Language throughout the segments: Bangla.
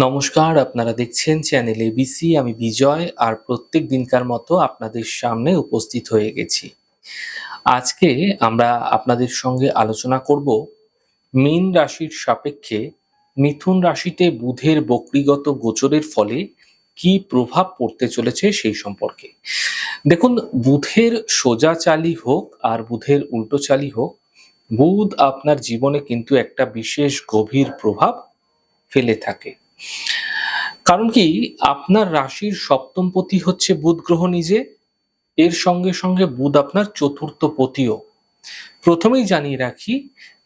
নমস্কার, আপনারা দেখছেন চ্যানেল এবিসি। আমি বিজয়, আর প্রত্যেক দিনকার মতো আপনাদের সামনে উপস্থিত হয়ে গেছি। আজকে আমরা আপনাদের সঙ্গে আলোচনা করব মীন রাশির সাপেক্ষে মিথুন রাশিতে বুধের বক্রীগত গোচরের ফলে কি প্রভাব পড়তে চলেছে সেই সম্পর্কে। দেখুন, বুধের সোজা চালই হোক আর বুধের উল্টো চালই হোক, বুধ আপনার জীবনে কিন্তু একটা বিশেষ গভীর প্রভাব ফেলে থাকে। কারণ কি, আপনার রাশির সপ্তমপতি হচ্ছে বুধ গ্রহ নিজে, এর সঙ্গে সঙ্গে বুধ আপনার চতুর্থ পতিও। প্রথমেই জানিয়ে রাখি,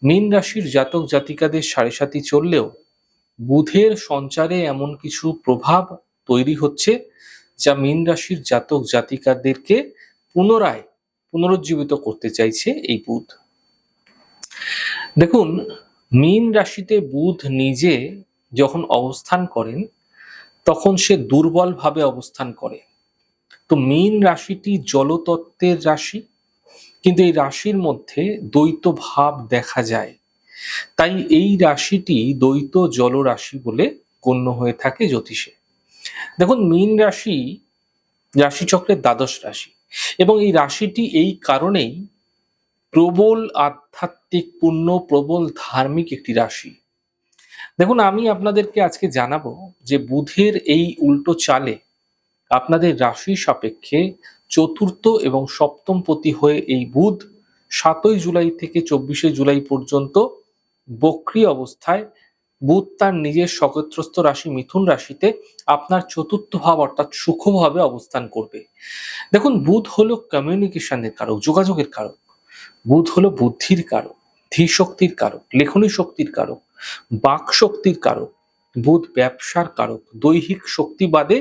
মীন রাশির জাতক জাতিকাদের সাড়ে সাতি চললেও বুধের সঞ্চারে এমন কিছু প্রভাব তৈরি হচ্ছে যা মীন রাশির জাতক জাতিকাদেরকে পুনরুজ্জীবিত করতে চাইছে এই বুধ। দেখুন, মীন রাশিতে বুধ নিজে যখন অবস্থান করেন তখন সে দুর্বলভাবে অবস্থান করে। তো মীন রাশিটি জলতত্ত্বের রাশি, কিন্তু এই রাশির মধ্যে দ্বৈত ভাব দেখা যায়। তাই এই রাশিটি দ্বৈত জল রাশি বলে গণ্য হয়ে থাকে জ্যোতিষে। দেখুন, মীন রাশি রাশিচক্রের দ্বাদশ রাশি, এবং এই রাশিটি এই কারণেই প্রবল আধ্যাত্মিক পূর্ণ, প্রবল ধার্মিক একটি রাশি। দেখুন, আমি আপনাদেরকে আজকে জানাবো যে বুধের এই উল্টো চালে আপনাদের রাশি সাপেক্ষে চতুর্থ এবং সপ্তম পতি হয়ে এই বুধ 7ই জুলাই থেকে 24শে জুলাই পর্যন্ত বক্রী অবস্থায় বুধ তার নিজের নক্ষত্রস্থ রাশি মিথুন রাশিতে আপনার চতুর্থ ভাব অর্থাৎ সুখভাবে অবস্থান করবে। দেখুন, বুধ হলো কমিউনিকেশনের কারক, যোগাযোগের কারক। বুধ হলো বুদ্ধির কারক, ধী শক্তির কারক, লেখনী শক্তির কারক, বাক শক্তির কারক। বুধ ব্যবসার কারক। দৈহিক শক্তি বাদে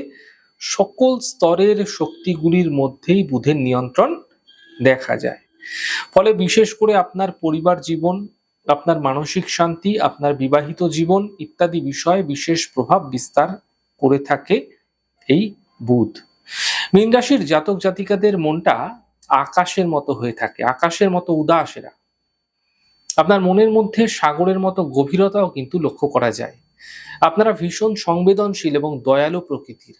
সকল স্তরের শক্তিগুলির মধ্যেই বুধের নিয়ন্ত্রণ দেখা যায়। ফলে বিশেষ করে আপনার পরিবার জীবন, আপনার মানসিক শান্তি, আপনার বিবাহিত জীবন ইত্যাদি বিষয়ে বিশেষ প্রভাব বিস্তার করে থাকে এই বুধ। মীন রাশির জাতক জাতিকাদের মনটা আকাশের মতো হয়ে থাকে, আকাশের মতো উদাস এরা। আপনার মনের মধ্যে সাগরের মতো গভীরতাও কিন্তু লক্ষ্য করা যায়। আপনারা ভীষণ সংবেদনশীল এবং দয়ালু প্রকৃতির।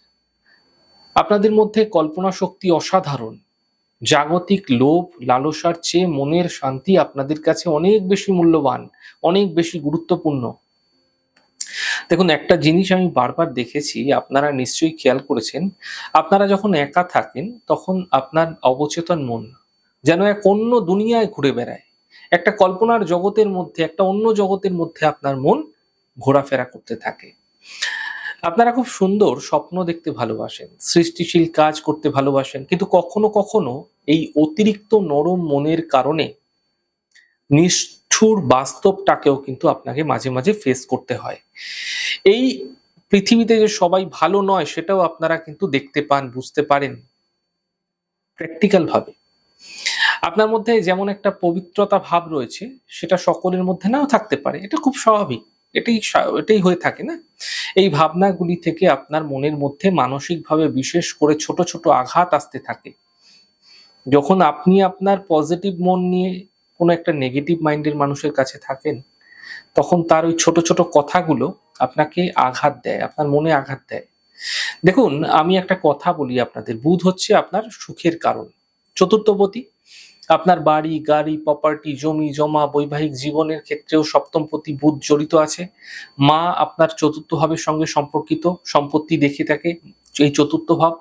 আপনাদের মধ্যে কল্পনা শক্তি অসাধারণ। জাগতিক লোভ লালসার চেয়ে মনের শান্তি আপনাদের কাছে অনেক বেশি মূল্যবান, অনেক বেশি গুরুত্বপূর্ণ। দেখুন, একটা জিনিস আমি বারবার দেখেছি, আপনারা নিশ্চয়ই খেয়াল করেছেন, আপনারা যখন একা থাকেন তখন আপনার অবচেতন মন যেন এক অন্য দুনিয়ায় ঘুরে বেড়ায়। একটা কল্পনার জগতের মধ্যে, একটা অন্য জগতের মধ্যে আপনার মন ঘোরাফেরা করতে থাকে। আপনারা খুব সুন্দর স্বপ্ন দেখতে ভালোবাসেন, সৃষ্টিশীল কাজ করতে ভালোবাসেন, কিন্তু কখনো কখনো এই অতিরিক্ত নরম মনের কারণে নিষ্ঠুর বাস্তবটাকেও কিন্তু আপনাকে মাঝে মাঝে ফেস করতে হয়। এই পৃথিবীতে যে সবাই ভালো নয় সেটাও আপনারা কিন্তু দেখতে পান, বুঝতে পারেন প্র্যাকটিক্যাল ভাবে। আপনার মধ্যে যেমন একটা পবিত্রতা ভাব রয়েছে, সেটা সকলের মধ্যে নাও থাকতে পারে, এটা খুব স্বাভাবিক। এটাই হয়ে থাকে না? এই ভাবনাগুলি থেকে আপনার মনের মধ্যে মানসিকভাবে বিশেষ করে ছোট ছোট আঘাত আসতে থাকে। যখন আপনি আপনার পজিটিভ মন নিয়ে কোনো একটা নেগেটিভ মাইন্ডের মানুষের কাছে থাকেন, তখন তার ওই ছোট ছোট কথাগুলো আপনাকে আঘাত দেয়, আপনার মনে আঘাত দেয়। দেখুন, আমি একটা কথা বলি আপনাদের, বুধ হচ্ছে আপনার সুখের কারণ, চতুর্থপতি। আপনার বাড়ি গাড়ি প্রপার্টি জমি জমা বৈবাহিক জীবনের ক্ষেত্রেও সপ্তমপতি বুধ জড়িত আছে। মা আপনার চতুর্থ ভাবের সঙ্গে সম্পর্কিত, সম্পত্তি দেখে থাকে এই চতুর্থ ভাব।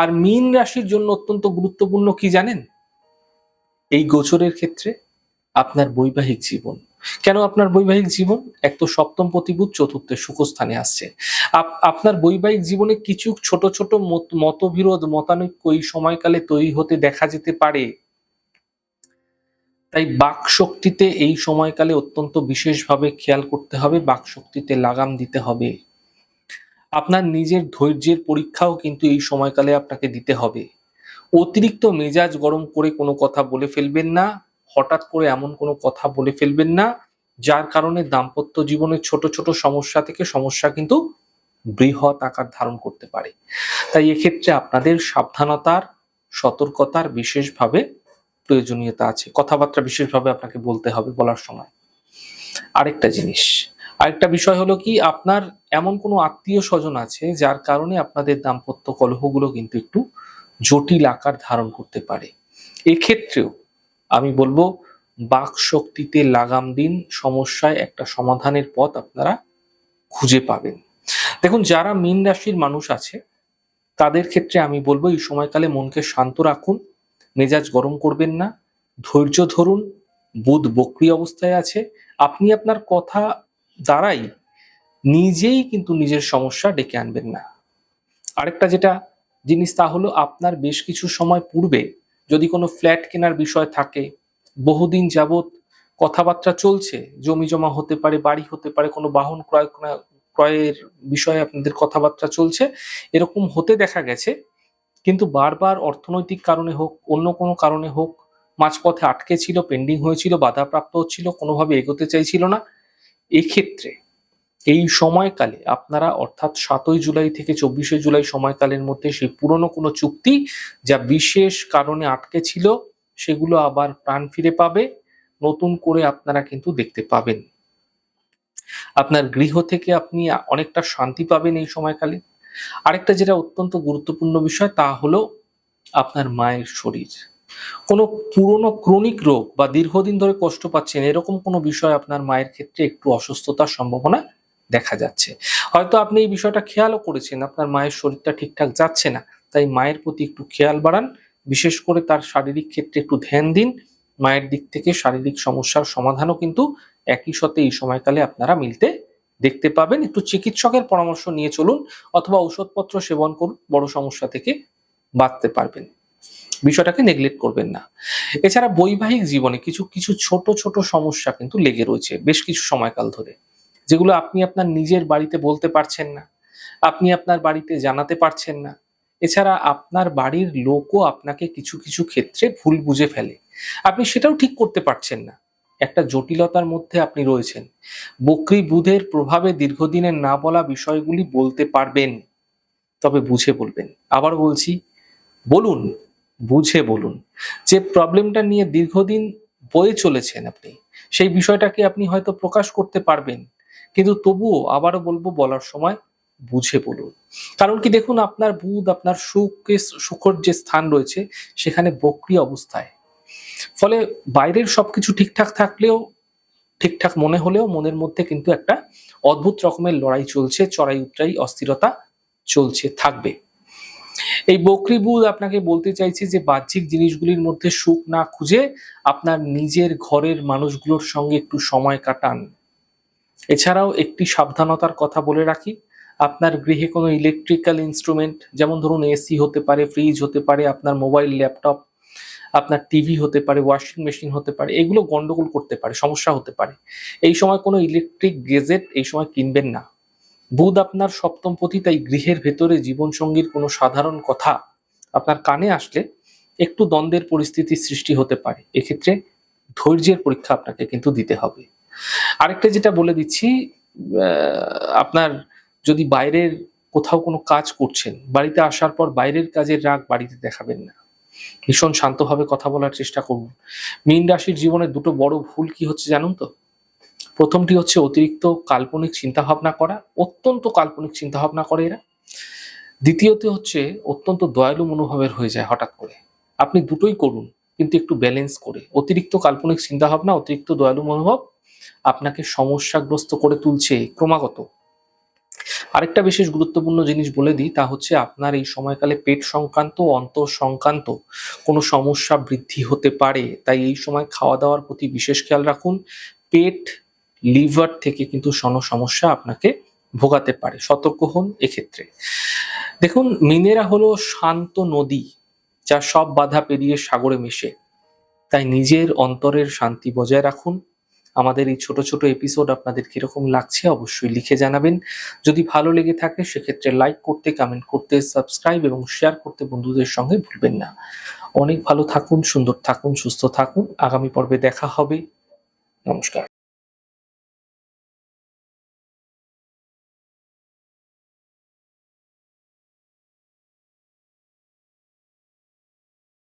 আর মীন রাশির জন্য অত্যন্ত গুরুত্বপূর্ণ কি জানেন এই গোচরের ক্ষেত্রে? আপনার বৈবাহিক জীবন। কেন আপনার বৈবাহিক জীবন? এক তো সপ্তম প্রতিভূত, চতুর্থে সুখস্থানে আসছে। আপনার বৈবাহিক জীবনে কিছু ছোট ছোট মতবিরোধ মতানৈক্য এই সময়কালে তৈরি হতে দেখা যেতে পারে। তাই বাক শক্তিতে এই সময়কালে অত্যন্ত বিশেষভাবে খেয়াল করতে হবে, বাক শক্তিতে লাগাম দিতে হবে। আপনার নিজের ধৈর্যের পরীক্ষাও কিন্তু এই সময়কালে আপনাকে দিতে হবে। অতিরিক্ত মেজাজ গরম করে কোনো কথা বলে ফেলবেন না, হঠাৎ করে এমন কোনো কথা বলে ফেলবেন না যার কারণে দাম্পত্য জীবনের ছোট ছোট সমস্যা থেকে সমস্যা কিন্তু বৃহৎ আকার ধারণ করতে পারে। তাই এক্ষেত্রে আপনাদের সাবধানতার, সতর্কতার বিশেষভাবে প্রয়োজনীয়তা আছে। কথাবার্তা বিশেষভাবে আপনাকে বলতে হবে বলার সময়। আরেকটা জিনিস, আরেকটা বিষয় হলো কি, আপনার এমন কোনো আত্মীয় স্বজন আছে যার কারণে আপনাদের দাম্পত্য কলহগুলো কিন্তু একটু জটিল আকার ধারণ করতে পারে। এক্ষেত্রেও আমি বলবো বাক শক্তিতে লাগাম দিন, সমস্যায় একটা সমাধানের পথ আপনারা খুঁজে পাবেন। দেখুন, যারা মীন রাশির মানুষ আছে তাদের ক্ষেত্রে আমি বলবো এই সময়কালে মনকে শান্ত রাখুন, মেজাজ গরম করবেন না, ধৈর্য ধরুন। বুধ বক্রী অবস্থায় আছে, আপনি আপনার কথা দ্বারাই নিজেই কিন্তু নিজের সমস্যা ডেকে আনবেন না। আরেকটা যেটা জিনিস তা হলো, আপনার বেশ কিছু সময় পূর্বে যদি কোনো ফ্ল্যাট কেনার বিষয় থাকে, বহুদিন যাবৎ কথাবার্তা চলছে, জমি জমা হতে পারে, বাড়ি হতে পারে, কোনো বাহন ক্রয়ের বিষয়ে আপনাদের কথাবার্তা চলছে, এরকম হতে দেখা গেছে, কিন্তু বারবার অর্থনৈতিক কারণে হোক, অন্য কোনো কারণে হোক, মাঝপথে আটকে ছিল, পেন্ডিং হয়েছিল, বাধাপ্রাপ্ত হচ্ছিল, কোনোভাবে এগোতে চাইছিল না। এক্ষেত্রে এই সময়কালে আপনারা, অর্থাৎ 7ই জুলাই থেকে 24শে জুলাই সময়কালের মধ্যে সেই পুরনো কোনো চুক্তি যা বিশেষ কারণে আটকে ছিল সেগুলো আবার প্রাণ ফিরে পাবে, নতুন করে আপনারা কিন্তু দেখতে পাবেন। আপনার গৃহ থেকে আপনি অনেকটা শান্তি পাবেন এই সময়কালে। আরেকটা যেটা অত্যন্ত গুরুত্বপূর্ণ বিষয় তা হলো আপনার মায়ের শরীর। কোনো পুরনো ক্রনিক রোগ বা দীর্ঘদিন ধরে কষ্ট পাচ্ছেন এরকম কোনো বিষয় আপনার মায়ের ক্ষেত্রে একটু অসুস্থতার সম্ভাবনা দেখা যাচ্ছে। হয়তো আপনি এই বিষয়টা খেয়ালও করেছেন, আপনার মায়ের শরীরটা ঠিকঠাক যাচ্ছে না, তাই মায়ের প্রতি একটু খেয়াল বাড়ান, বিশেষ করে তার শারীরিক ক্ষেত্রে একটু ধ্যান দিন। মায়ের দিক থেকে শারীরিক সমস্যার সমাধানও কিন্তু একই সাথে এই সময়কালে আপনারা মিলতে দেখতে পাবেন। একটু চিকিৎসকের পরামর্শ নিয়ে চলুন অথবা ঔষধপত্র সেবন করুন, বড় সমস্যা থেকে বাঁচতে পারবেন। বিষয়টাকে নেগলেক্ট করবেন না। এছাড়া বৈবাহিক জীবনে কিছু কিছু ছোট ছোট সমস্যা কিন্তু লেগে রয়েছে বেশ কিছু সময়কাল ধরে, যেগুলো আপনি আপনার নিজের বাড়িতে বলতে পারছেন না, আপনি আপনার বাড়িতে জানাতে পারছেন না। এছাড়া আপনার বাড়ির লোকও আপনাকে কিছু কিছু ক্ষেত্রে ভুল বুঝে ফেলে, আপনি সেটাও ঠিক করতে পারছেন না। একটা জটিলতার মধ্যে আপনি রয়েছেন। বক্রী বুধের প্রভাবে দীর্ঘদিনের না বলা বিষয়গুলি বলতে পারবেন, তবে বুঝে বলবেন। আবার বলছি, বলুন, বুঝে বলুন। যে প্রবলেমটা নিয়ে দীর্ঘদিন বয়ে চলেছেন আপনি, সেই বিষয়টাকে আপনি হয়তো প্রকাশ করতে পারবেন, কিন্তু তবুও আবারও বলবো, বলার সময় বুঝে বলুন। কারণ কি, দেখুন, আপনার বুধ আপনার সুখর যে স্থান রয়েছে সেখানে বক্রী অবস্থায়, ফলে বাইরের সবকিছু ঠিকঠাক থাকলেও, ঠিকঠাক মনে হলেও মনের মধ্যে কিন্তু একটা অদ্ভুত রকমের লড়াই চলছে, চড়াই উতরাই অস্থিরতা চলছে, থাকবে। এই বকরি বুধ আপনাকে বলতে চাইছে যে বাহ্যিক জিনিসগুলির মধ্যে সুখ না খুঁজে আপনার নিজের ঘরের মানুষগুলোর সঙ্গে একটু সময় কাটান। এছাড়াও একটি সাবধানতার কথা বলে রাখি, আপনার গৃহে কোনো ইলেকট্রিক্যাল ইনস্ট্রুমেন্ট, যেমন ধরুন এসি হতে পারে, ফ্রিজ হতে পারে, আপনার মোবাইল, ল্যাপটপ, আপনার টিভি হতে পারে, ওয়াশিং মেশিন হতে পারে, এগুলো গন্ডগোল করতে পারে, সমস্যা হতে পারে। এই সময় কোনো ইলেকট্রিক গেজেট এই সময় কিনবেন না। বুধ আপনার সপ্তমপতি, তাই গৃহের ভেতরে জীবনসঙ্গীর কোনো সাধারণ কথা আপনার কানে আসলে একটু দ্বন্দ্বের পরিস্থিতির সৃষ্টি হতে পারে। এক্ষেত্রে ধৈর্যের পরীক্ষা আপনাকে কিন্তু দিতে হবে। আরেকটা যেটা বলে দিচ্ছি, আপনার যদি বাইরের কোথাও কোনো কাজ করছেন, বাড়িতে আসার পর বাইরের কাজের রাগ বাড়িতে দেখাবেন না, ভীষণ শান্তভাবে কথা বলার চেষ্টা করুন। মীন রাশির জীবনে দুটো বড় ভুল কি হচ্ছে জানুন তো? প্রথমটি হচ্ছে অতিরিক্ত কাল্পনিক চিন্তাভাবনা করা, অত্যন্ত কাল্পনিক চিন্তাভাবনা করে এরা। দ্বিতীয়ত হচ্ছে অত্যন্ত দয়ালু মনোভাবের হয়ে যায় হঠাৎ করে। আপনি দুটোই করুন, কিন্তু একটু ব্যালেন্স করে। অতিরিক্ত কাল্পনিক চিন্তাভাবনা, অতিরিক্ত দয়ালু মনোভাব আপনাকে সমস্যাগ্রস্ত করে তুলছে ক্রমাগত। আরেকটা বিশেষ গুরুত্বপূর্ণ জিনিস বলে দিই, তা হচ্ছে আপনার এই সময়কালে পেট সংক্রান্ত, অন্তর সংক্রান্ত কোনো সমস্যা বৃদ্ধি হতে পারে, তাই এই সময় খাওয়া দাওয়ার প্রতি বিশেষ খেয়াল রাখুন। পেট, লিভার থেকে কিন্তু সমস্যা আপনাকে ভোগাতে পারে, সতর্ক হন এক্ষেত্রে। দেখুন, মিনেরা হলো শান্ত নদী যা সব বাধা পেরিয়ে সাগরে মেশে, তাই নিজের অন্তরের শান্তি বজায় রাখুন। আমাদের এই ছোট ছোট এপিসোড আপনাদের কিরকম লাগছে অবশ্যই লিখে জানাবেন। যদি ভালো লেগে থাকে সেক্ষেত্রে লাইক করতে, কমেন্ট করতে, সাবস্ক্রাইব এবং শেয়ার করতে বন্ধুদের সঙ্গে ভুলবেন না। অনেক ভালো থাকুন, সুন্দর থাকুন, সুস্থ থাকুন। আগামী পর্বে দেখা হবে। নমস্কার।